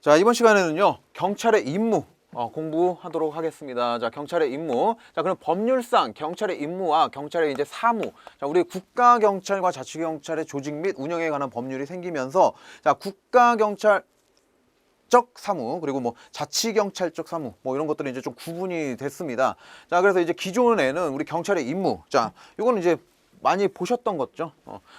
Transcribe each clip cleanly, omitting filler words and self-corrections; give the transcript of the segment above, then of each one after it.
자, 이번 시간에는요, 경찰의 임무 공부하도록 하겠습니다. 자, 경찰의 임무. 자, 그럼 법률상 경찰의 임무와 경찰의 이제 사무. 자, 우리 국가경찰과 자치경찰의 조직 및 운영에 관한 법률이 생기면서, 자, 국가경찰 적 사무 그리고 뭐 자치경찰적 사무 뭐 이런 것들이 이제 좀 구분이 됐습니다. 자, 그래서 이제 기존에는 우리 경찰의 임무, 자, 요거는 이제 많이 보셨던 거죠.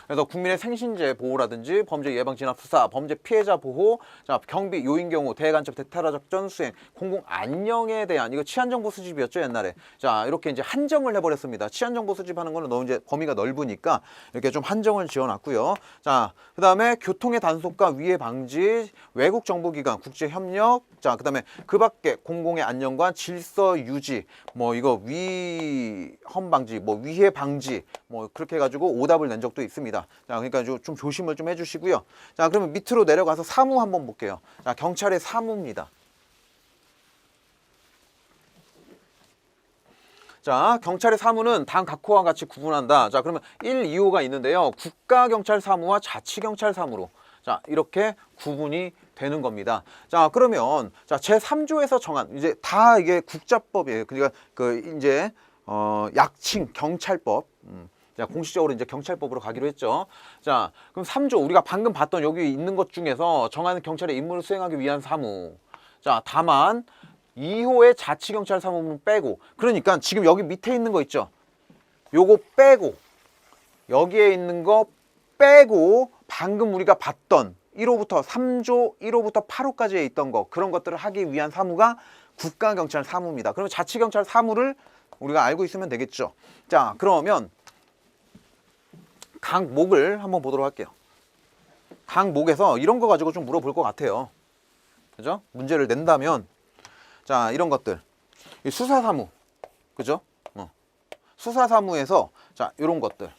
그래서 국민의 생신제 보호라든지 범죄 예방 진압 수사, 범죄 피해자 보호, 자, 경비 요인 경우 대간첩 대탈화 작전 수행, 공공 안녕에 대한 이거 치안 정보 수집이었죠, 옛날에. 자, 이렇게 이제 한정을 해버렸습니다. 치안 정보 수집하는 거는 너무 이제 범위가 넓으니까 이렇게 좀 한정을 지어놨고요. 자, 그다음에 교통의 단속과 위해 방지, 외국 정보기관, 국제 협력, 자, 그다음에 그 밖에 공공의 안녕과 질서 유지, 뭐 이거 위험 방지, 뭐 위해 방지, 뭐 그렇게 해가지고 오답을 낸 적도 있습니다. 자, 그러니까 좀 조심을 좀 해주시고요. 자, 그러면 밑으로 내려가서 사무 한번 볼게요. 자, 경찰의 사무입니다. 자, 경찰의 사무는 당 각호와 같이 구분한다. 자, 그러면 1, 2호가 있는데요. 국가경찰 사무와 자치경찰 사무로, 자, 이렇게 구분이 되는 겁니다. 자, 그러면 자, 제3조에서 정한 이제 다 이게 국자법이에요. 그러니까 그 이제 약칭 경찰법. 자, 공식적으로 이제 경찰법으로 가기로 했죠. 자, 그럼 3조 우리가 방금 봤던 여기 있는 것 중에서 정하는 경찰의 임무를 수행하기 위한 사무. 자, 다만 2호의 자치경찰 사무는 빼고, 그러니까 지금 여기 밑에 있는 거 있죠. 요거 빼고, 여기에 있는 거 빼고, 방금 우리가 봤던 1호부터 3조 1호부터 8호까지에 있던 거, 그런 것들을 하기 위한 사무가 국가경찰 사무입니다. 그러면 자치경찰 사무를 우리가 알고 있으면 되겠죠. 자, 그러면 강목을 한번 보도록 할게요. 강목에서 이런 거 가지고 좀 물어볼 것 같아요. 그죠? 문제를 낸다면, 자, 이런 것들. 수사사무. 그죠? 수사사무에서, 자, 이런 것들.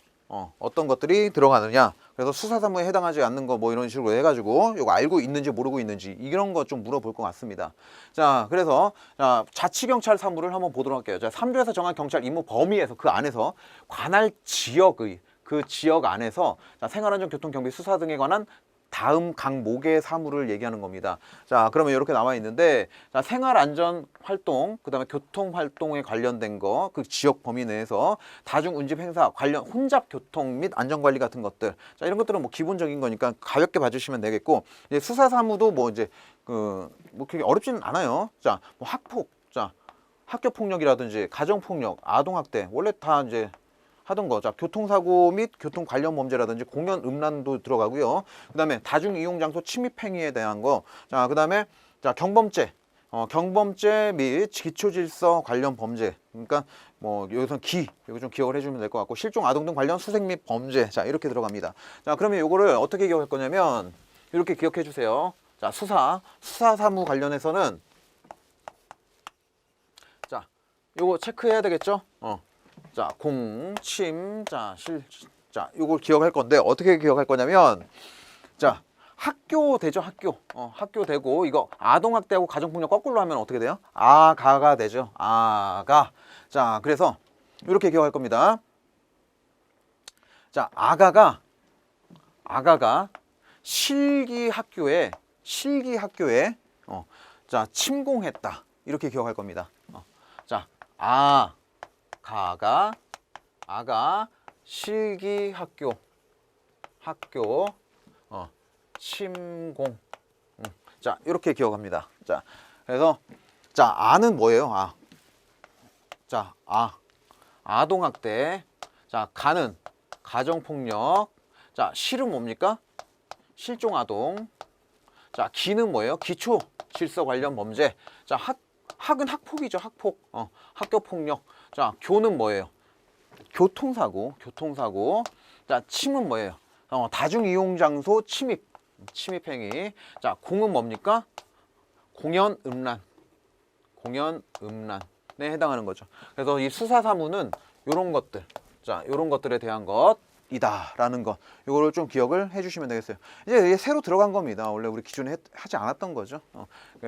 어떤 것들이 들어가느냐. 그래서 수사사무에 해당하지 않는 거 뭐 이런 식으로 해가지고 이거 알고 있는지 모르고 있는지 이런 거 좀 물어볼 것 같습니다. 자, 그래서 자, 자치경찰 사무를 한번 보도록 할게요. 자, 3조에서 정한 경찰 임무 범위에서 그 안에서 관할 지역의 그 지역 안에서, 자, 생활안전교통경비 수사 등에 관한 다음 강목의 사무를 얘기하는 겁니다. 자, 그러면 이렇게 나와 있는데, 자, 생활안전활동, 그 다음에 교통활동에 관련된 거, 그 지역 범위 내에서 다중운집 행사 관련 혼잡교통 및 안전관리 같은 것들, 자, 이런 것들은 뭐 기본적인 거니까 가볍게 봐주시면 되겠고, 이제 수사사무도 뭐 이제 뭐 그렇게 어렵지는 않아요. 자, 뭐 학폭, 자, 학교폭력이라든지 가정폭력, 아동학대, 원래 다 이제 하던 거. 자, 교통사고 및 교통 관련 범죄라든지 공연 음란도 들어가고요. 그 다음에 다중이용장소 침입행위에 대한 거. 자, 그 다음에 자, 경범죄. 경범죄 및 기초질서 관련 범죄. 그러니까 뭐 여기서 이거 좀 기억을 해주면 될 것 같고, 실종 아동 등 관련 수색 및 범죄. 자, 이렇게 들어갑니다. 자, 그러면 요거를 어떻게 기억할 거냐면 이렇게 기억해 주세요. 자, 수사사무 관련해서는, 자, 요거 체크해야 되겠죠? 자, 공, 침, 자, 자, 요걸 기억할 건데 어떻게 기억할 거냐면, 자, 학교 되죠, 학교. 학교 되고, 이거 아동학대하고 가정폭력 거꾸로 하면 어떻게 돼요? 아가가 되죠, 아가. 자, 그래서 이렇게 기억할 겁니다. 자, 아가가 실기학교에 자, 침공했다. 이렇게 기억할 겁니다. 자, 아가 실기학교 침공. 자, 이렇게 기억합니다. 자, 그래서 자, 아는 뭐예요? 자, 아동학대. 자, 가는 가정폭력. 자, 실은 뭡니까? 실종아동. 자, 기는 뭐예요? 기초 질서 관련 범죄. 자, 학은 학폭이죠, 학폭. 학교폭력. 자, 교는 뭐예요? 교통사고. 자, 침은 뭐예요? 다중이용장소 침입행위. 자, 공은 뭡니까? 공연 음란에 해당하는 거죠. 그래서 이 수사사무는 요런 것들, 자, 요런 것들에 대한 것이다라는 거, 요거를 좀 기억을 해주시면 되겠어요. 이제 이게 새로 들어간 겁니다. 원래 우리 기존에 하지 않았던 거죠.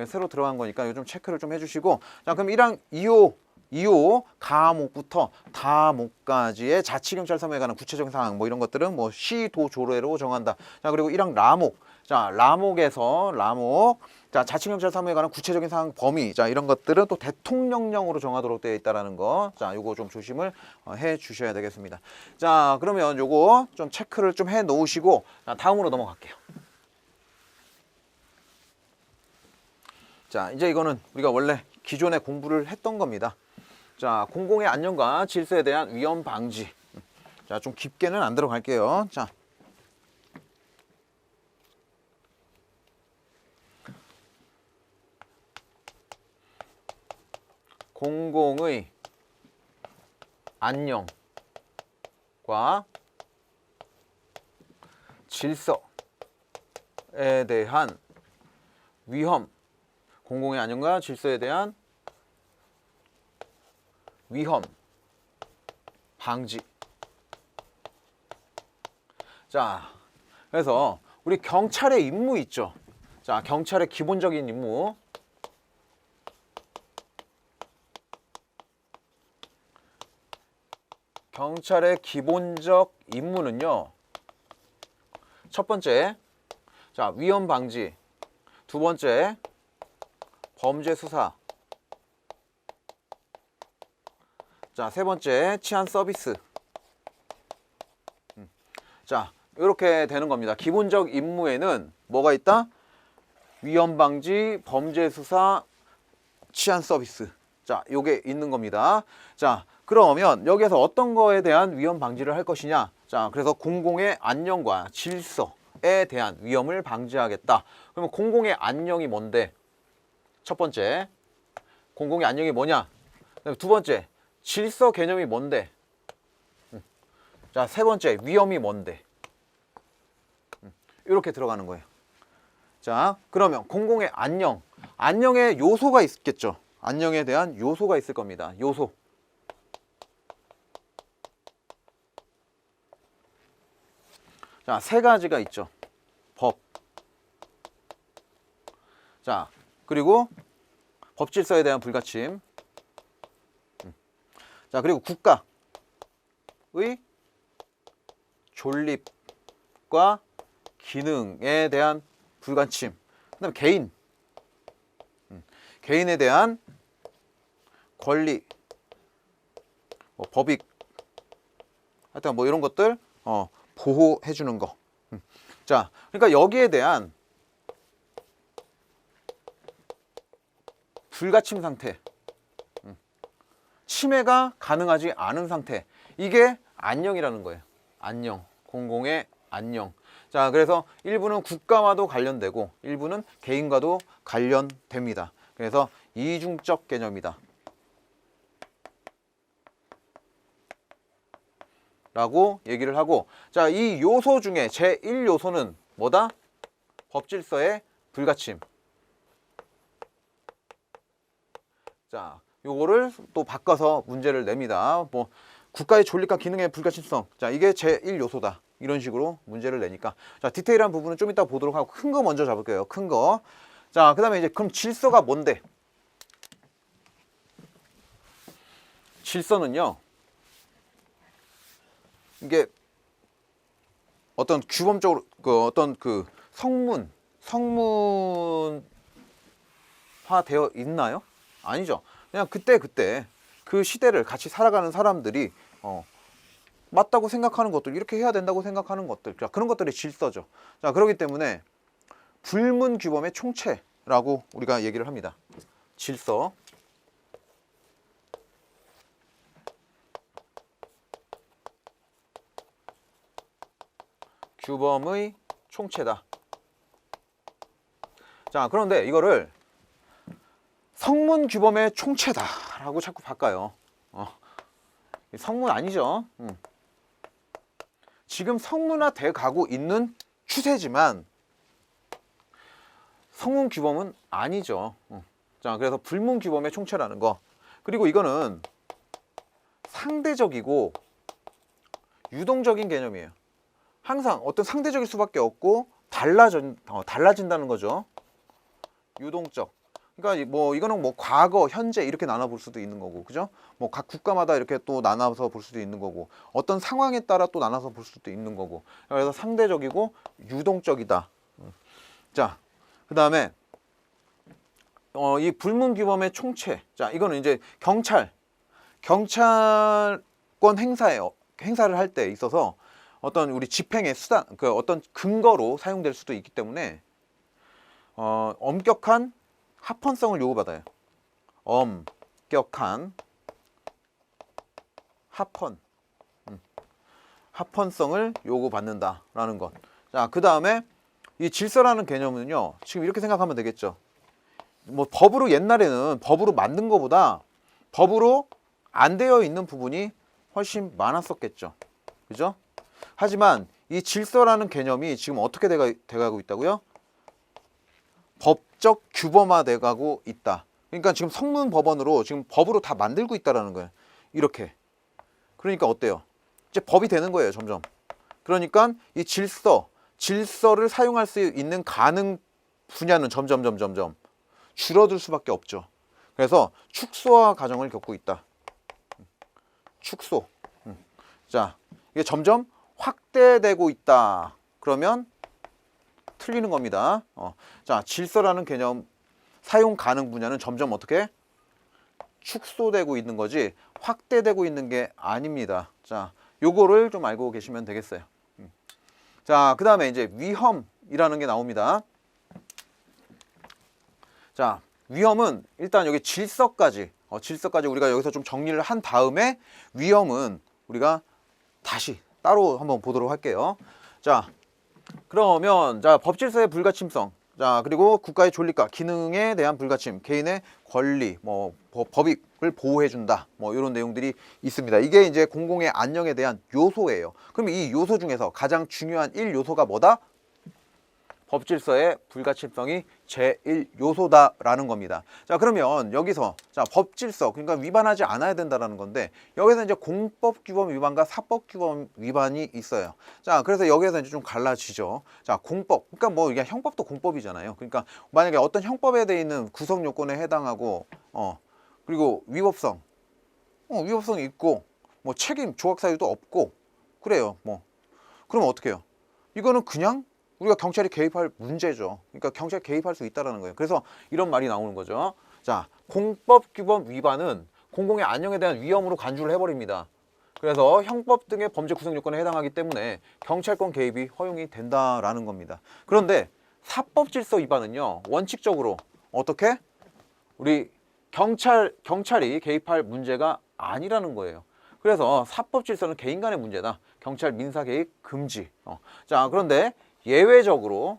새로 들어간 거니까 요 좀 체크를 좀 해주시고, 자, 그럼 1항 2호 2호 가목부터 다목까지의 자치경찰 사무에 관한 구체적인 사항 뭐 이런 것들은 뭐 시도조례로 정한다. 자, 그리고 1항 라목. 자, 라목에서 라목. 자, 자치경찰 사무에 관한 구체적인 사항 범위. 자, 이런 것들은 또 대통령령으로 정하도록 되어 있다라는 거. 자, 요거 좀 조심을 해 주셔야 되겠습니다. 자, 그러면 요거 좀 체크를 좀 해 놓으시고 자, 다음으로 넘어갈게요. 자, 이제 이거는 우리가 원래 기존에 공부를 했던 겁니다. 자, 공공의 안녕과 질서에 대한 위험 방지. 자, 좀 깊게는 안 들어갈게요. 자, 공공의 안녕과 질서에 대한 위험, 공공의 안녕과 질서에 대한 위험 방지. 자, 그래서 우리 경찰의 임무 있죠. 자, 경찰의 기본적인 임무. 경찰의 기본적 임무는요. 첫 번째, 자, 위험 방지. 두 번째, 범죄 수사. 자, 세 번째, 치안 서비스. 자, 이렇게 되는 겁니다. 기본적 임무에는 뭐가 있다? 위험 방지, 범죄 수사, 치안 서비스. 자, 요게 있는 겁니다. 자, 그러면 여기에서 어떤 거에 대한 위험 방지를 할 것이냐? 자, 그래서 공공의 안녕과 질서에 대한 위험을 방지하겠다. 그러면 공공의 안녕이 뭔데? 첫 번째, 공공의 안녕이 뭐냐? 두 번째, 질서 개념이 뭔데? 자, 세 번째, 위험이 뭔데? 이렇게 들어가는 거예요. 자, 그러면 공공의 안녕. 안녕의 요소가 있겠죠. 안녕에 대한 요소가 있을 겁니다. 요소. 자, 세 가지가 있죠. 법. 자, 그리고 법 질서에 대한 불가침. 자, 그리고 국가의 존립과 기능에 대한 불가침. 그다음에 개인. 개인에 대한 권리, 뭐 법익, 하여튼 뭐 이런 것들 보호해 주는 거. 자, 그러니까 여기에 대한 불가침 상태, 침해가 가능하지 않은 상태, 이게 안녕이라는 거예요. 안녕, 공공의 안녕. 자, 그래서 일부는 국가와도 관련되고 일부는 개인과도 관련됩니다. 그래서 이중적 개념이다 라고 얘기를 하고, 자, 이 요소 중에 제1요소는 뭐다? 법질서의 불가침. 자, 요거를 또 바꿔서 문제를 냅니다. 뭐 국가의 존립과 기능의 불가침성. 자, 이게 제1요소다. 이런 식으로 문제를 내니까. 자, 디테일한 부분은 좀 이따 보도록 하고 큰 거 먼저 잡을게요. 큰 거. 자, 그다음에 이제 그럼 질서가 뭔데? 질서는요. 이게 어떤 규범적으로 어떤 성문화 되어 있나요? 아니죠. 그냥 그때 그 시대를 같이 살아가는 사람들이 맞다고 생각하는 것들, 이렇게 해야 된다고 생각하는 것들, 자, 그런 것들이 질서죠. 자, 그렇기 때문에 불문 규범의 총체라고 우리가 얘기를 합니다. 질서. 규범의 총체다. 자, 그런데 이거를 성문 규범의 총체다라고 자꾸 바꿔요. 성문 아니죠. 지금 성문화돼 가고 있는 추세지만 성문 규범은 아니죠. 자, 그래서 불문 규범의 총체라는 거. 그리고 이거는 상대적이고 유동적인 개념이에요. 항상 어떤 상대적일 수밖에 없고 달라진다는 거죠. 유동적. 그러니까 뭐 이거는 뭐 과거, 현재 이렇게 나눠 볼 수도 있는 거고, 그죠? 뭐 각 국가마다 이렇게 또 나눠서 볼 수도 있는 거고, 어떤 상황에 따라 또 나눠서 볼 수도 있는 거고. 그래서 상대적이고 유동적이다. 자, 그다음에 이 불문규범의 총체. 자, 이거는 이제 경찰권 행사를 할 때 있어서 어떤 우리 집행의 수단, 그 어떤 근거로 사용될 수도 있기 때문에 엄격한 합헌성을 요구받아요. 엄격한 합헌성을 요구받는다라는 것. 자, 그 다음에 이 질서라는 개념은요, 지금 이렇게 생각하면 되겠죠. 뭐 법으로 옛날에는 법으로 만든 것보다 법으로 안 되어 있는 부분이 훨씬 많았었겠죠. 그죠? 하지만 이 질서라는 개념이 지금 어떻게 돼가고 있다고요? 법적 규범화 돼가고 있다. 그러니까 지금 성문법원으로 지금 법으로 다 만들고 있다라는 거예요. 이렇게. 그러니까 어때요? 이제 법이 되는 거예요, 점점. 그러니까 이 질서를 사용할 수 있는 가능 분야는 점점 줄어들 수밖에 없죠. 그래서 축소화 과정을 겪고 있다. 축소. 자, 이게 점점 확대되고 있다. 그러면 틀리는 겁니다. 자, 질서라는 개념 사용 가능 분야는 점점 어떻게 축소되고 있는 거지 확대되고 있는 게 아닙니다. 자, 요거를 좀 알고 계시면 되겠어요. 자, 그 다음에 이제 위험이라는 게 나옵니다. 자, 위험은 일단 여기 질서까지 우리가 여기서 좀 정리를 한 다음에 위험은 우리가 다시 따로 한번 보도록 할게요. 자, 그러면 자, 법질서의 불가침성, 자, 그리고 국가의 존립과 기능에 대한 불가침, 개인의 권리, 뭐 법익을 보호해 준다, 뭐 이런 내용들이 있습니다. 이게 이제 공공의 안녕에 대한 요소예요. 그럼 이 요소 중에서 가장 중요한 1요소가 뭐다? 법질서의 불가침성이 제1요소다라는 겁니다. 자, 그러면 여기서 자, 법질서, 그러니까 위반하지 않아야 된다라는 건데 여기서 이제 공법규범 위반과 사법규범 위반이 있어요. 자, 그래서 여기에서 이제 좀 갈라지죠. 자, 공법, 그러니까 뭐 이게 형법도 공법이잖아요. 그러니까 만약에 어떤 형법에 대해 있는 구성 요건에 해당하고 그리고 위법성이 있고 뭐 책임 조각 사유도 없고 그래요. 뭐 그러면 어떻게 해요? 이거는 그냥 우리가 경찰이 개입할 문제죠. 그러니까 경찰이 개입할 수 있다는 거예요. 그래서 이런 말이 나오는 거죠. 자, 공법규범 위반은 공공의 안녕에 대한 위험으로 간주를 해버립니다. 그래서 형법 등의 범죄 구성 요건에 해당하기 때문에 경찰권 개입이 허용이 된다라는 겁니다. 그런데 사법질서 위반은요, 원칙적으로 어떻게? 우리 경찰이 개입할 문제가 아니라는 거예요. 그래서 사법질서는 개인 간의 문제다. 경찰 민사 개입 금지. 자, 그런데 예외적으로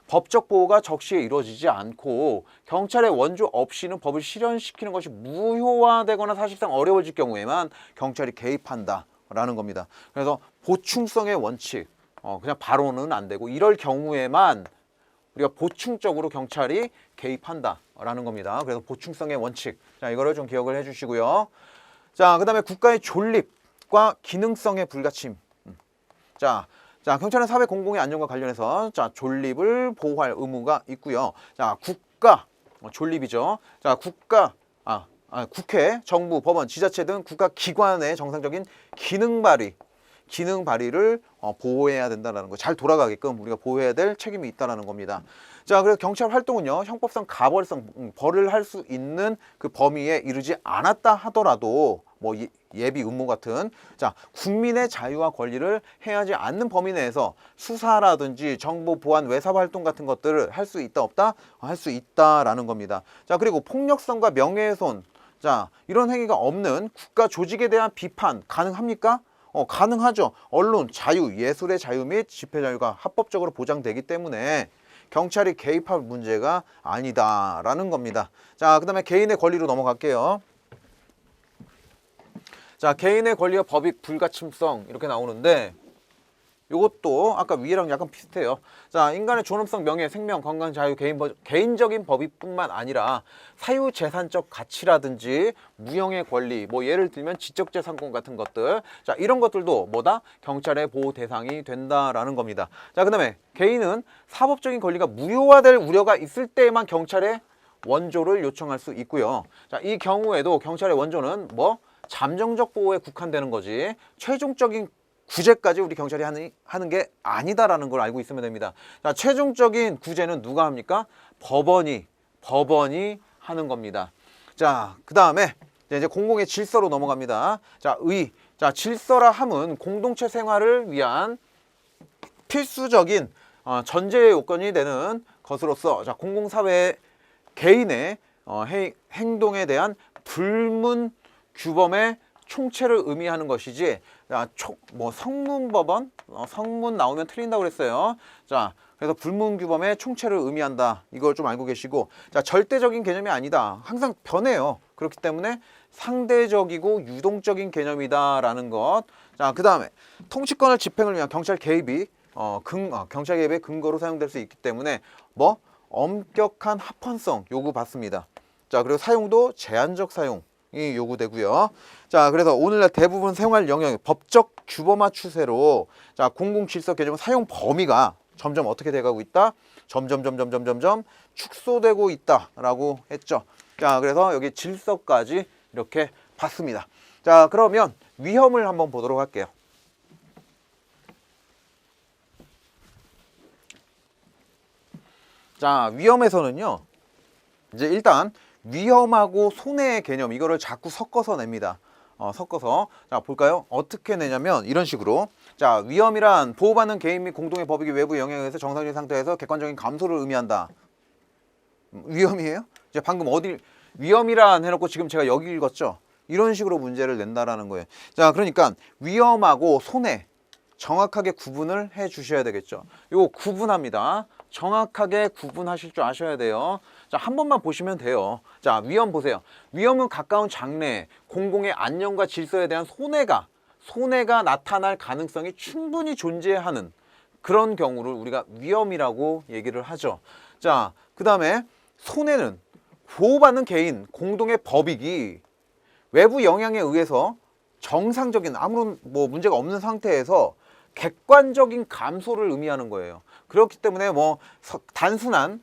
법적 보호가 적시에 이루어지지 않고 경찰의 원조 없이는 법을 실현시키는 것이 무효화되거나 사실상 어려워질 경우에만 경찰이 개입한다라는 겁니다. 그래서 보충성의 원칙, 그냥 바로는 안 되고 이럴 경우에만 우리가 보충적으로 경찰이 개입한다라는 겁니다. 그래서 보충성의 원칙, 자, 이거를 좀 기억을 해주시고요. 자, 그 다음에 국가의 존립과 기능성의 불가침. 자, 경찰은 사회 공공의 안전과 관련해서 자, 존립을 보호할 의무가 있고요. 자, 국가 존립이죠. 자, 국회, 정부, 법원, 지자체 등 국가 기관의 정상적인 기능 발휘를 보호해야 된다는 거. 잘 돌아가게끔 우리가 보호해야 될 책임이 있다는 겁니다. 자, 그래서 경찰 활동은요, 형법상 가벌성 벌을 할 수 있는 그 범위에 이르지 않았다 하더라도 뭐 예비 음모 같은 자, 국민의 자유와 권리를 해하지 않는 범위 내에서 수사라든지 정보 보안 외사 활동 같은 것들을 할 수 있다 없다? 할 수 있다라는 겁니다. 자, 그리고 폭력성과 명예훼손, 자, 이런 행위가 없는 국가 조직에 대한 비판 가능합니까? 가능하죠. 언론 자유, 예술의 자유 및 집회 자유가 합법적으로 보장되기 때문에 경찰이 개입할 문제가 아니다라는 겁니다. 자, 그 다음에 개인의 권리로 넘어갈게요. 자, 개인의 권리와 법익 불가침성 이렇게 나오는데 이것도 아까 위에랑 약간 비슷해요. 자, 인간의 존엄성, 명예, 생명, 건강, 자유, 개인적인 법익뿐만 아니라 사유재산적 가치라든지 무형의 권리, 뭐 예를 들면 지적재산권 같은 것들, 자, 이런 것들도 뭐다? 경찰의 보호 대상이 된다라는 겁니다. 자, 그 다음에 개인은 사법적인 권리가 무효화될 우려가 있을 때에만 경찰의 원조를 요청할 수 있고요. 자, 이 경우에도 경찰의 원조는 뭐 잠정적 보호에 국한되는 거지 최종적인 구제까지 우리 경찰이 하는 게 아니다라는 걸 알고 있으면 됩니다. 자, 최종적인 구제는 누가 합니까? 법원이 하는 겁니다. 자, 그 다음에 이제 공공의 질서로 넘어갑니다. 자, 자, 질서라 함은 공동체 생활을 위한 필수적인 전제 요건이 되는 것으로서, 자, 공공사회 개인의 행동에 대한 불문 규범의 총체를 의미하는 것이지, 뭐 성문법원 성문 나오면 틀린다고 그랬어요. 자, 그래서 불문규범의 총체를 의미한다. 이걸 좀 알고 계시고, 자, 절대적인 개념이 아니다. 항상 변해요. 그렇기 때문에 상대적이고 유동적인 개념이다라는 것. 자, 그 다음에 통치권을 집행을 위한 경찰 개입이 경찰 개입의 근거로 사용될 수 있기 때문에 뭐 엄격한 합헌성 요구받습니다. 자, 그리고 사용도 제한적 사용이 요구되고요. 자, 그래서 오늘날 대부분 생활 영역 법적 규범화 추세로, 자, 공공질서 개념 사용 범위가 점점 어떻게 돼가고 있다? 점점 축소되고 있다라고 했죠. 자, 그래서 여기 질서까지 이렇게 봤습니다. 자, 그러면 위험을 한번 보도록 할게요. 자, 위험에서는요, 이제 일단 위험하고 손해의 개념, 이거를 자꾸 섞어서 냅니다. 섞어서. 자, 볼까요? 어떻게 내냐면 이런 식으로. 자, 위험이란 보호받는 개인 및 공동의 법익이 외부 영향에 의해서 정상적인 상태에서 객관적인 감소를 의미한다. 위험이에요? 이제 방금 위험이란 해놓고 지금 제가 여기 읽었죠? 이런 식으로 문제를 낸다라는 거예요. 자, 그러니까 위험하고 손해 정확하게 구분을 해 주셔야 되겠죠. 이거 구분합니다. 정확하게 구분하실 줄 아셔야 돼요. 자, 한 번만 보시면 돼요. 자, 위험 보세요. 위험은 가까운 장래, 공공의 안녕과 질서에 대한 손해가 나타날 가능성이 충분히 존재하는 그런 경우를 우리가 위험이라고 얘기를 하죠. 자, 그 다음에 손해는 보호받는 개인, 공동의 법익이 외부 영향에 의해서 정상적인 아무런 뭐 문제가 없는 상태에서 객관적인 감소를 의미하는 거예요. 그렇기 때문에 뭐 단순한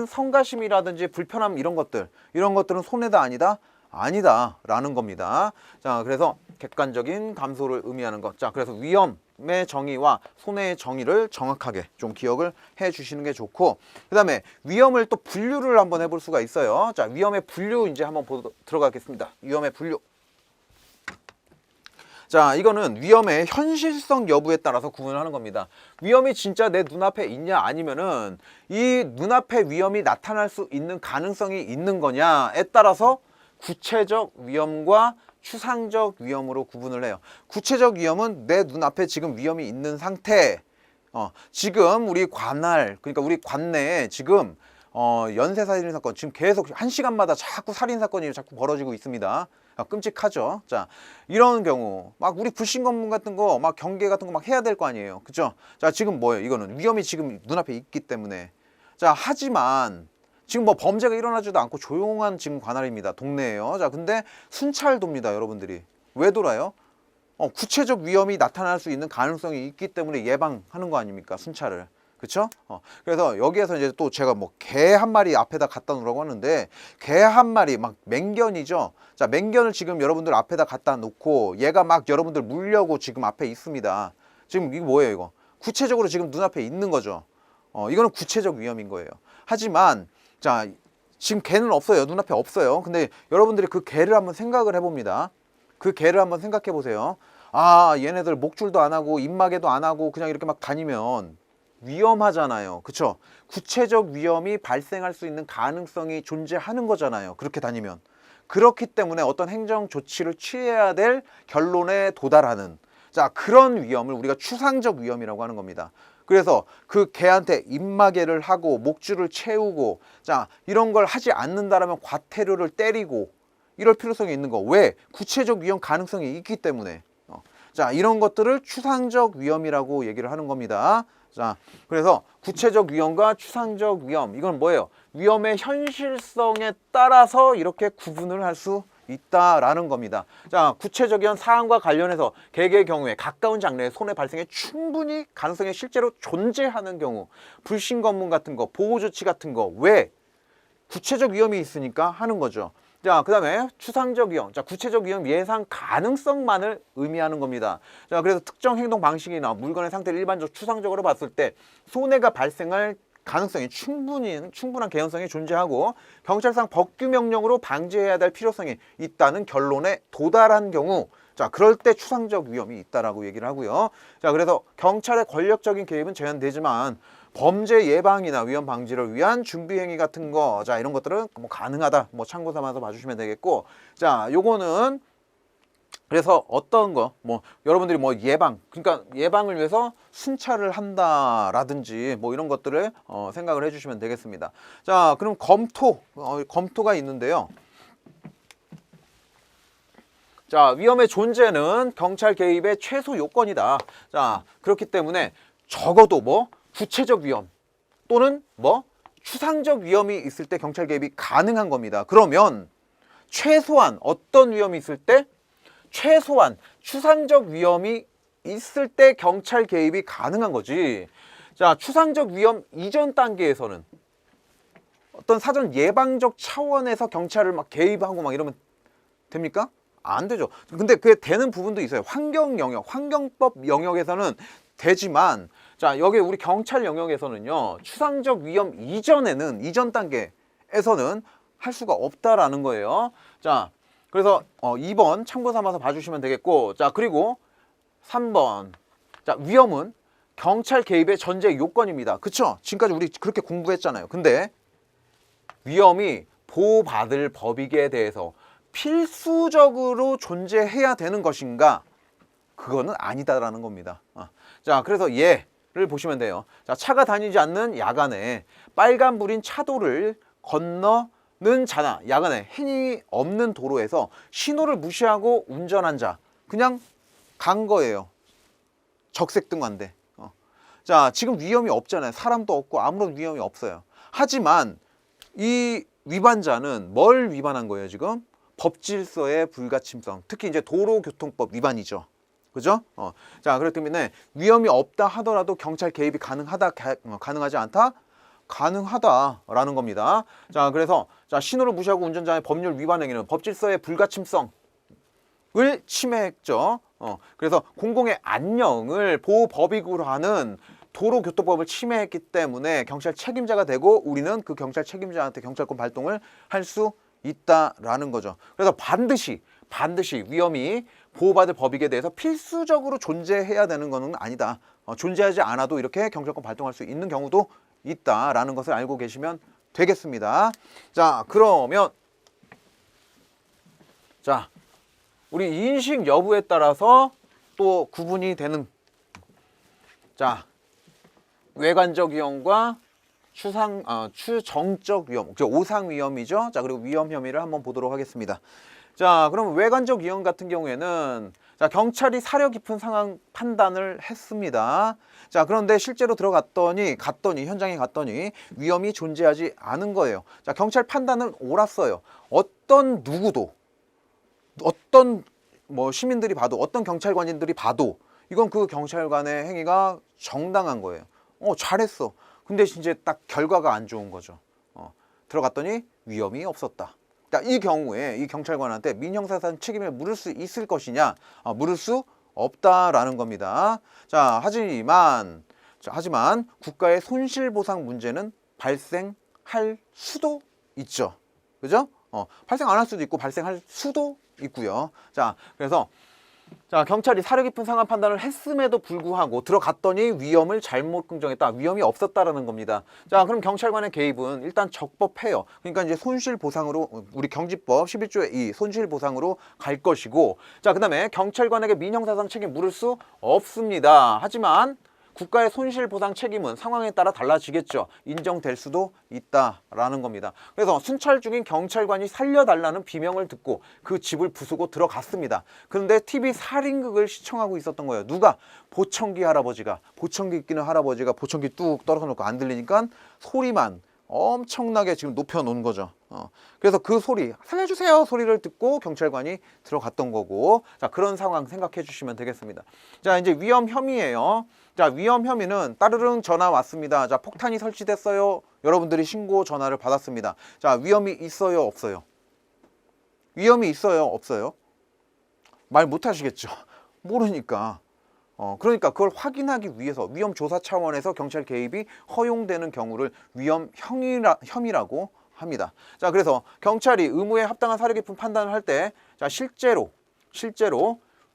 성가심이라든지 불편함 이런 것들은 손해다 아니다라는 겁니다. 자, 그래서 객관적인 감소를 의미하는 것. 자, 그래서 위험의 정의와 손해의 정의를 정확하게 좀 기억을 해 주시는 게 좋고, 그 다음에 위험을 또 분류를 한번 해볼 수가 있어요. 자, 위험의 분류 이제 한번 들어가겠습니다. 위험의 분류. 자, 이거는 위험의 현실성 여부에 따라서 구분을 하는 겁니다. 위험이 진짜 내 눈앞에 있냐 아니면은 이 눈앞에 위험이 나타날 수 있는 가능성이 있는 거냐에 따라서 구체적 위험과 추상적 위험으로 구분을 해요. 구체적 위험은 내 눈앞에 지금 위험이 있는 상태. 지금 우리 그러니까 우리 관내에 지금 연쇄살인 사건 지금 계속 1시간마다 자꾸 살인 사건이 자꾸 벌어지고 있습니다. 끔찍하죠. 자, 이런 경우 막 우리 불신 검문 같은 거 막 경계 같은 거 막 해야 될 거 아니에요. 그죠? 자, 지금 뭐예요? 이거는 위험이 지금 눈앞에 있기 때문에. 자, 하지만 지금 뭐 범죄가 일어나지도 않고 조용한 지금 관할입니다. 동네예요. 자, 근데 순찰 돕니다, 여러분들이. 왜 돌아요? 구체적 위험이 나타날 수 있는 가능성이 있기 때문에 예방하는 거 아닙니까? 순찰을. 그쵸? 그래서 여기에서 이제 또 제가 뭐 개 한 마리 앞에다 갖다 놓으라고 하는데, 개 한 마리 막 맹견이죠. 자, 맹견을 지금 여러분들 앞에다 갖다 놓고 얘가 막 여러분들 물려고 지금 앞에 있습니다. 지금 이게 뭐예요, 이거? 구체적으로 지금 눈앞에 있는 거죠. 이거는 구체적 위험인 거예요. 하지만 자, 지금 개는 없어요. 눈앞에 없어요. 근데 여러분들이 그 개를 한번 생각을 해봅니다. 그 개를 한번 생각해 보세요. 아, 얘네들 목줄도 안 하고 입마개도 안 하고 그냥 이렇게 막 다니면 위험하잖아요. 그쵸? 구체적 위험이 발생할 수 있는 가능성이 존재하는 거잖아요. 그렇게 다니면. 그렇기 때문에 어떤 행정 조치를 취해야 될 결론에 도달하는, 자, 그런 위험을 우리가 추상적 위험이라고 하는 겁니다. 그래서 그 개한테 입마개를 하고 목줄을 채우고, 자, 이런 걸 하지 않는다라면 과태료를 때리고 이럴 필요성이 있는 거. 왜? 구체적 위험 가능성이 있기 때문에. 자, 이런 것들을 추상적 위험이라고 얘기를 하는 겁니다. 자, 그래서 구체적 위험과 추상적 위험, 이건 뭐예요? 위험의 현실성에 따라서 이렇게 구분을 할 수 있다라는 겁니다. 자, 구체적인 사안과 관련해서 개개의 경우에 가까운 장래에 손해 발생에 충분히 가능성이 실제로 존재하는 경우, 불신 검문 같은 거, 보호 조치 같은 거, 왜? 구체적 위험이 있으니까 하는 거죠. 자, 그 다음에 추상적 위험. 자, 구체적 위험 예상 가능성만을 의미하는 겁니다. 자, 그래서 특정 행동 방식이나 물건의 상태를 일반적 추상적으로 봤을 때 손해가 발생할 가능성이 충분한 개연성이 존재하고 경찰상 법규 명령으로 방지해야 될 필요성이 있다는 결론에 도달한 경우, 자, 그럴 때 추상적 위험이 있다라고 얘기를 하고요. 자, 그래서 경찰의 권력적인 개입은 제한되지만 범죄 예방이나 위험 방지를 위한 준비 행위 같은 거, 자, 이런 것들은 뭐 가능하다. 뭐 참고 삼아서 봐주시면 되겠고, 자, 요거는 그래서 어떤 거, 뭐 여러분들이 뭐 그러니까 예방을 위해서 순찰을 한다라든지 뭐 이런 것들을 생각을 해주시면 되겠습니다. 자, 그럼 검토가 있는데요. 자, 위험의 존재는 경찰 개입의 최소 요건이다. 자, 그렇기 때문에 적어도 뭐 구체적 위험 또는 뭐 추상적 위험이 있을 때 경찰 개입이 가능한 겁니다. 그러면 최소한 어떤 위험이 있을 때? 최소한 추상적 위험이 있을 때 경찰 개입이 가능한 거지. 자, 추상적 위험 이전 단계에서는 어떤 사전 예방적 차원에서 경찰을 막 개입하고 막 이러면 됩니까? 안 되죠. 근데 그게 되는 부분도 있어요. 환경 영역, 환경법 영역에서는 되지만, 자, 여기 우리 경찰 영역에서는요, 추상적 위험 이전 단계에서는 할 수가 없다라는 거예요. 자, 그래서 2번 참고 삼아서 봐주시면 되겠고, 자, 그리고 3번. 자, 위험은 경찰 개입의 전제 요건입니다. 그쵸? 지금까지 우리 그렇게 공부했잖아요. 근데 위험이 보호받을 법익에 대해서 필수적으로 존재해야 되는 것인가? 그거는 아니다라는 겁니다. 자, 그래서 예를 보시면 돼요. 자, 차가 다니지 않는 야간에 빨간불인 차도를 건너는 자나 야간에 행인이 없는 도로에서 신호를 무시하고 운전한 자, 그냥 간 거예요. 적색등화인데. 자, 지금 위험이 없잖아요. 사람도 없고 아무런 위험이 없어요. 하지만 이 위반자는 뭘 위반한 거예요, 지금? 법질서의 불가침성, 특히 이제 도로교통법 위반이죠. 그죠? 자, 그렇기 때문에 위험이 없다 하더라도 경찰 개입이 가능하지 않다? 가능하다라는 겁니다. 자, 그래서 자, 신호를 무시하고 운전자의 법률 위반 행위는 법질서의 불가침성을 침해했죠. 그래서 공공의 안녕을 보호 법익으로 하는 도로교통법을 침해했기 때문에 경찰 책임자가 되고 우리는 그 경찰 책임자한테 경찰권 발동을 할 수 있다라는 거죠. 그래서 반드시 위험이 보호받을 법익에 대해서 필수적으로 존재해야 되는 것은 아니다. 존재하지 않아도 이렇게 경찰권 발동할 수 있는 경우도 있다라는 것을 알고 계시면 되겠습니다. 자, 그러면 자, 우리 인식 여부에 따라서 또 구분이 되는, 자, 외관적 위험과 추정적 위험, 오상 위험이죠. 자, 그리고 위험 혐의를 한번 보도록 하겠습니다. 자, 그럼 외관적 위험 같은 경우에는 자, 경찰이 사려 깊은 상황 판단을 했습니다. 자, 그런데 실제로 현장에 갔더니 위험이 존재하지 않은 거예요. 자, 경찰 판단은 옳았어요. 어떤 누구도, 어떤 뭐 시민들이 봐도, 어떤 경찰관인들이 봐도 이건 그 경찰관의 행위가 정당한 거예요. 잘했어. 근데 이제 딱 결과가 안 좋은 거죠. 들어갔더니 위험이 없었다. 그러니까 이 경우에 이 경찰관한테 민형사상 책임을 물을 수 있을 것이냐? 물을 수 없다라는 겁니다. 자, 하지만 국가의 손실보상 문제는 발생할 수도 있죠. 그죠? 발생 안 할 수도 있고 발생할 수도 있고요. 자, 그래서 자, 경찰이 사려 깊은 상황 판단을 했음에도 불구하고 들어갔더니 위험을 잘못 긍정했다. 위험이 없었다라는 겁니다. 자, 그럼 경찰관의 개입은 일단 적법해요. 그러니까 이제 손실보상으로, 우리 경지법 11조의 2 손실보상으로 갈 것이고, 자, 그 다음에 경찰관에게 민형사상 책임 물을 수 없습니다. 하지만 국가의 손실보상 책임은 상황에 따라 달라지겠죠. 인정될 수도 있다라는 겁니다. 그래서 순찰 중인 경찰관이 살려달라는 비명을 듣고 그 집을 부수고 들어갔습니다. 그런데 TV 살인극을 시청하고 있었던 거예요. 누가? 보청기 끼는 할아버지가 보청기 뚝 떨어져 놓고 안 들리니까 소리만 엄청나게 지금 높여 놓은 거죠. 그래서 그 소리, 살려주세요 소리를 듣고 경찰관이 들어갔던 거고, 자, 그런 상황 생각해 주시면 되겠습니다. 자, 이제 위험 혐의예요. 자, 위험 혐의는 따르릉 전화 왔습니다. 자, 폭탄이 설치됐어요. 여러분들이 신고 전화를 받았습니다. 자, 위험이 있어요, 없어요? 위험이 있어요, 없어요? 말 못 하시겠죠. 모르니까. 그러니까 그걸 확인하기 위해서 위험 조사 차원에서 경찰 개입이 허용되는 경우를 위험 혐의라고 합니다. 자, 그래서 경찰이 의무에 합당한 사려 깊은 판단을 할 때, 자, 실제로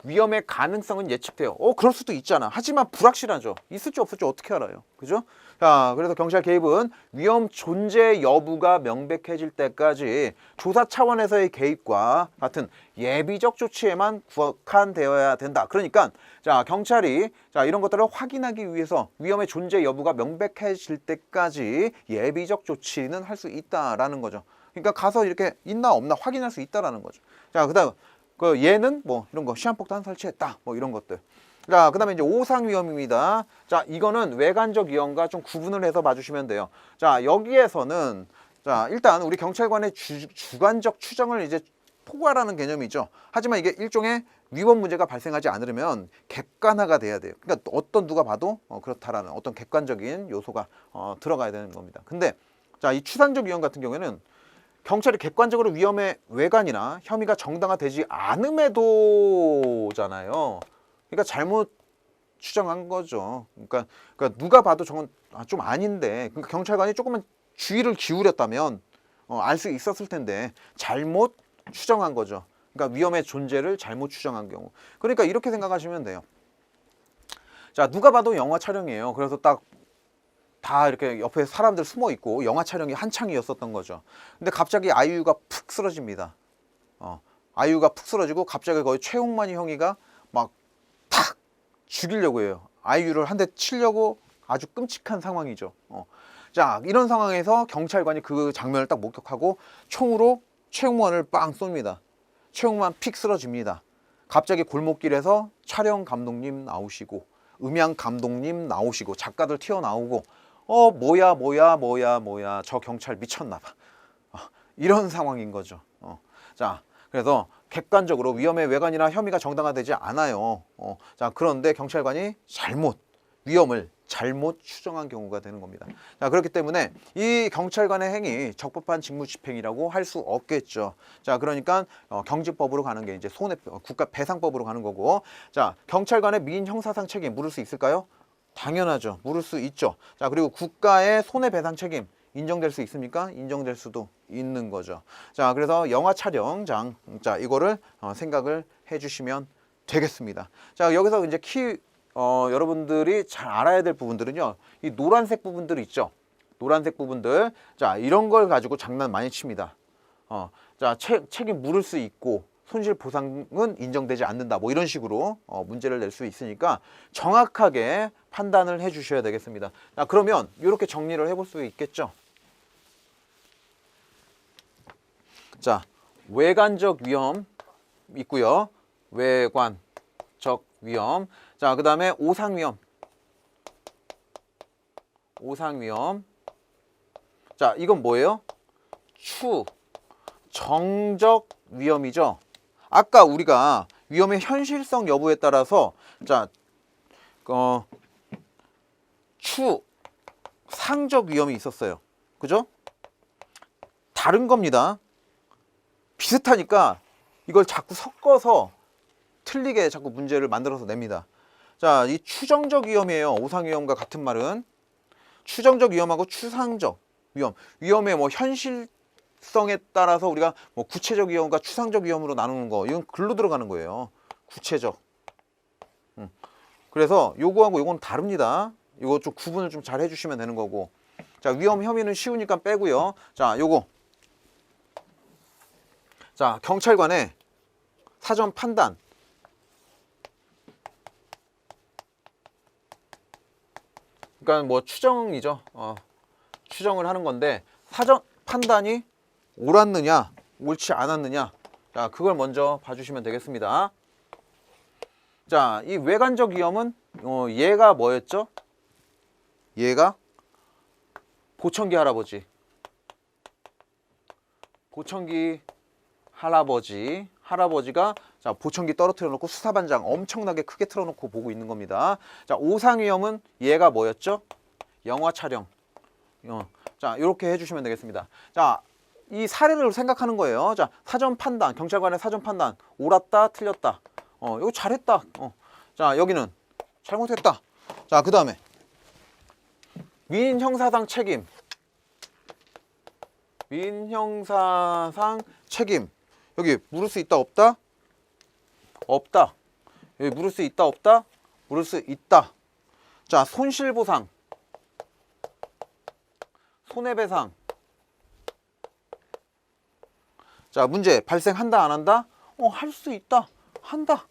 위험의 가능성은 예측돼요. 그럴 수도 있잖아. 하지만 불확실하죠. 있을지 없을지 어떻게 알아요? 그죠? 자, 그래서 경찰 개입은 위험 존재 여부가 명백해질 때까지 조사 차원에서의 개입과 같은 예비적 조치에만 국한되어야 된다. 그러니까 자, 경찰이 자, 이런 것들을 확인하기 위해서 위험의 존재 여부가 명백해질 때까지 예비적 조치는 할 수 있다라는 거죠. 그러니까 가서 이렇게 있나 없나 확인할 수 있다라는 거죠. 자, 그다음 그 얘는 뭐 이런 거 시한폭탄 설치했다 뭐 이런 것들. 자, 그다음에 이제 오상 위험입니다. 자, 이거는 외관적 위험과 좀 구분을 해서 봐주시면 돼요. 자, 여기에서는 자, 일단 우리 경찰관의 주관적 추정을 이제 포괄하는 개념이죠. 하지만 이게 일종의 위법 문제가 발생하지 않으려면 객관화가 돼야 돼요. 그러니까 어떤 누가 봐도 그렇다라는 어떤 객관적인 요소가 들어가야 되는 겁니다. 근데 자, 이 추상적 위험 같은 경우에는 경찰이 객관적으로 위험의 외관이나 혐의가 정당화되지 않음에도잖아요. 그러니까 잘못 추정한 거죠. 그러니까 누가 봐도 저건 좀 아닌데, 그러니까 경찰관이 조금만 주의를 기울였다면 알 수 있었을 텐데 잘못 추정한 거죠. 그러니까 위험의 존재를 잘못 추정한 경우. 그러니까 이렇게 생각하시면 돼요. 자, 누가 봐도 영화 촬영이에요. 그래서 딱 다 이렇게 옆에 사람들 숨어 있고 영화 촬영이 한창이었었던 거죠. 근데 갑자기 아이유가 푹 쓰러집니다. 아이유가 푹 쓰러지고 갑자기 거의 최홍만이 형이가 막 탁 죽이려고 해요. 아이유를 한 대 치려고 아주 끔찍한 상황이죠. 자, 이런 상황에서 경찰관이 그 장면을 딱 목격하고 총으로 최홍만을 빵 쏩니다. 최홍만 픽 쓰러집니다. 갑자기 골목길에서 촬영 감독님 나오시고 음향 감독님 나오시고 작가들 튀어나오고 뭐야 저 경찰 미쳤나봐. 이런 상황인 거죠. 자, 그래서 객관적으로 위험의 외관이나 혐의가 정당화되지 않아요. 자, 그런데 경찰관이 위험을 잘못 추정한 경우가 되는 겁니다. 자, 그렇기 때문에 이 경찰관의 행위 적법한 직무집행이라고 할 수 없겠죠. 자, 그러니까 경직법으로 가는 게 이제 국가배상법으로 가는 거고, 자, 경찰관의 민인 형사상 책임 물을 수 있을까요? 당연하죠. 물을 수 있죠. 자, 그리고 국가의 손해배상 책임 인정될 수 있습니까? 인정될 수도 있는 거죠. 자, 그래서 영화 촬영장, 자, 이거를 생각을 해주시면 되겠습니다. 자, 여기서 이제 여러분들이 잘 알아야 될 부분들은요, 이 노란색 부분들 있죠. 노란색 부분들. 자, 이런 걸 가지고 장난 많이 칩니다. 자, 책임 물을 수 있고 손실 보상은 인정되지 않는다. 뭐 이런 식으로 문제를 낼 수 있으니까 정확하게 판단을 해 주셔야 되겠습니다. 자, 그러면 이렇게 정리를 해볼 수 있겠죠. 자, 외관적 위험 있고요. 외관적 위험. 자, 그 다음에 오상 위험. 오상 위험. 자, 이건 뭐예요? 정적 위험이죠. 아까 우리가 위험의 현실성 여부에 따라서 자, 상적 위험이 있었어요. 그죠? 다른 겁니다. 비슷하니까 이걸 자꾸 섞어서 틀리게 자꾸 문제를 만들어서 냅니다. 자, 이 추정적 위험이에요. 오상 위험과 같은 말은 추정적 위험하고 추상적 위험. 위험의 뭐 현실성에 따라서 우리가 뭐 구체적 위험과 추상적 위험으로 나누는 거, 이건 글로 들어가는 거예요. 구체적. 그래서 요거하고 요거는 다릅니다. 이거 좀 구분을 좀 잘 해주시면 되는 거고. 자, 위험 혐의는 쉬우니까 빼고요. 자, 요거. 자, 경찰관의 사전 판단. 그러니까 뭐 추정이죠. 추정을 하는 건데 사전 판단이 옳았느냐, 옳지 않았느냐. 자, 그걸 먼저 봐주시면 되겠습니다. 자, 이 외관적 위험은 얘가 뭐였죠? 얘가 보청기 할아버지. 보청기 할아버지가 자, 보청기 떨어뜨려 놓고 수사반장 엄청나게 크게 틀어놓고 보고 있는 겁니다. 자, 오상위험은 얘가 뭐였죠? 영화 촬영. 자, 이렇게 해주시면 되겠습니다. 자, 이 사례를 생각하는 거예요. 자, 사전 판단, 경찰관의 사전 판단, 옳았다, 틀렸다. 이거 잘했다. 자, 여기는 잘못했다. 자, 그 다음에 민형사상 책임. 민형사상 책임. 여기 물을 수 있다, 없다? 없다. 여기 물을 수 있다, 없다? 물을 수 있다. 자, 손실보상. 손해배상. 자, 문제 발생한다, 안 한다? 할 수 있다, 한다.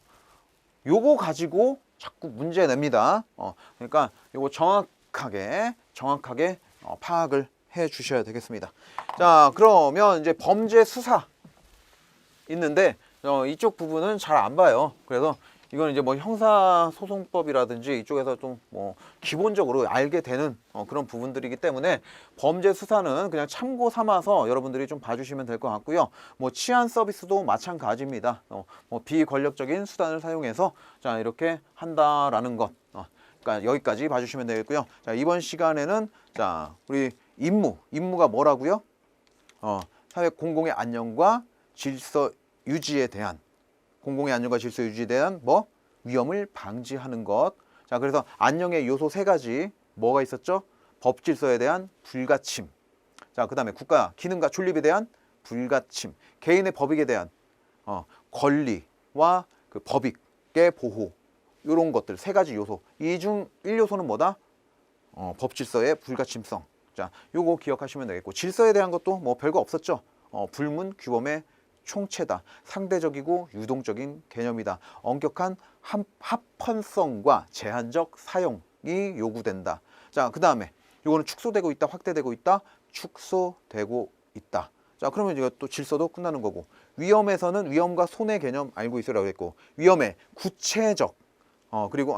요거 가지고 자꾸 문제 냅니다. 그러니까 요거 정확하게 파악을 해 주셔야 되겠습니다. 자, 그러면 이제 범죄 수사 있는데 이쪽 부분은 잘 안 봐요. 그래서 이건 이제 뭐 형사소송법이라든지 이쪽에서 좀 뭐 기본적으로 알게 되는 그런 부분들이기 때문에 범죄 수사는 그냥 참고 삼아서 여러분들이 좀 봐주시면 될 것 같고요. 뭐 치안 서비스도 마찬가지입니다. 뭐 비권력적인 수단을 사용해서 자, 이렇게 한다라는 것. 그러니까 여기까지 봐주시면 되겠고요. 자, 이번 시간에는 자, 우리 임무가 뭐라고요? 사회 공공의 안녕과 질서 유지에 대한 뭐 위험을 방지하는 것. 자, 그래서 안녕의 요소 3가지 뭐가 있었죠? 법 질서에 대한 불가침. 자, 그다음에 국가 기능과 존립에 대한 불가침. 개인의 법익에 대한 권리와 그 법익의 보호. 이런 것들 3가지 요소. 이 중 1요소는 뭐다? 법 질서의 불가침성. 자, 요거 기억하시면 되겠고, 질서에 대한 것도 뭐 별거 없었죠. 불문 규범의 총체다. 상대적이고 유동적인 개념이다. 엄격한 합헌성과 제한적 사용이 요구된다. 자, 그 다음에 요거는 축소되고 있다, 확대되고 있다, 축소되고 있다. 자, 그러면 이거 또 질서도 끝나는 거고, 위험에서는 위험과 손해 개념 알고 있으라고 했고, 위험의 구체적 그리고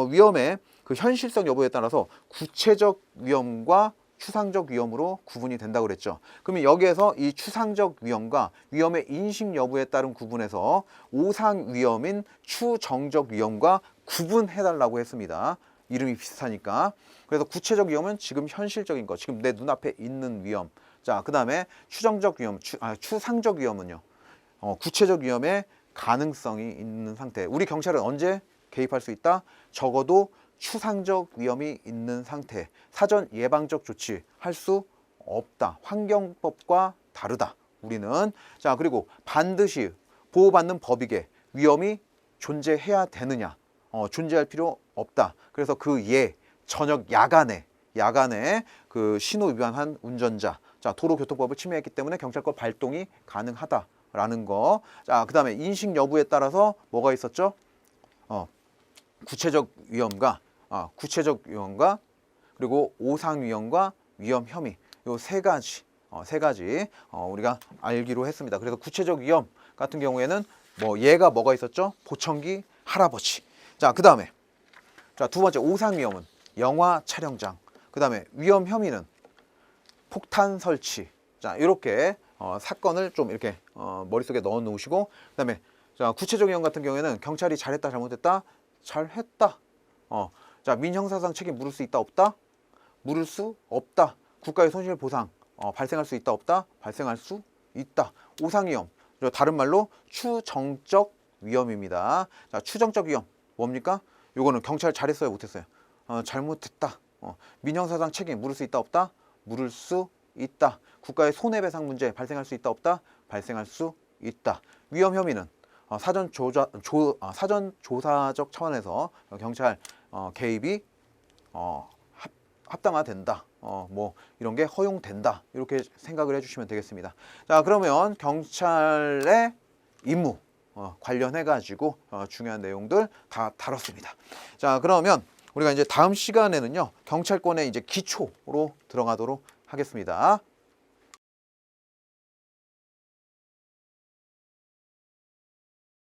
위험의 그 현실성 여부에 따라서 구체적 위험과 추상적 위험으로 구분이 된다고 그랬죠. 그러면 여기에서 이 추상적 위험과 위험의 인식 여부에 따른 구분에서 오상 위험인 추정적 위험과 구분해달라고 했습니다. 이름이 비슷하니까. 그래서 구체적 위험은 지금 현실적인 거, 지금 내 눈앞에 있는 위험. 자, 그 다음에 추정적 위험, 추상적 위험은요. 구체적 위험의 가능성이 있는 상태. 우리 경찰은 언제 개입할 수 있다? 적어도 추상적 위험이 있는 상태, 사전 예방적 조치 할 수 없다. 환경법과 다르다. 우리는. 자, 그리고 반드시 보호받는 법익에 위험이 존재해야 되느냐? 존재할 필요 없다. 그래서 그 저녁 야간에 그 신호 위반한 운전자, 자, 도로교통법을 침해했기 때문에 경찰권 발동이 가능하다라는 거. 자, 그 다음에 인식 여부에 따라서 뭐가 있었죠? 구체적 위험과 그리고 오상 위험과 위험 혐의, 요 3가지 우리가 알기로 했습니다. 그래서 구체적 위험 같은 경우에는 뭐 얘가 뭐가 있었죠? 보청기 할아버지. 자, 그 다음에 자, 2번째 오상 위험은 영화 촬영장. 그 다음에 위험 혐의는 폭탄 설치. 자, 이렇게 사건을 좀 이렇게 머릿속에 넣어 놓으시고, 그 다음에 자, 구체적 위험 같은 경우에는 경찰이 잘했다, 잘못했다? 잘했다. 자, 민형사상 책임 물을 수 있다, 없다? 물을 수 없다. 국가의 손실보상 발생할 수 있다, 없다? 발생할 수 있다. 오상위험, 다른 말로 추정적 위험입니다. 자, 추정적 위험 뭡니까? 요거는 경찰 잘했어요, 못했어요? 잘못했다. 민형사상 책임 물을 수 있다, 없다? 물을 수 있다. 국가의 손해배상 문제 발생할 수 있다, 없다? 발생할 수 있다. 위험 혐의는 사전 조사적 차원에서 경찰 개입이 합당화된다. 뭐 이런 게 허용된다. 이렇게 생각을 해주시면 되겠습니다. 자, 그러면 경찰의 임무 관련해 가지고 중요한 내용들 다 다뤘습니다. 자, 그러면 우리가 이제 다음 시간에는요, 경찰권의 이제 기초로 들어가도록 하겠습니다.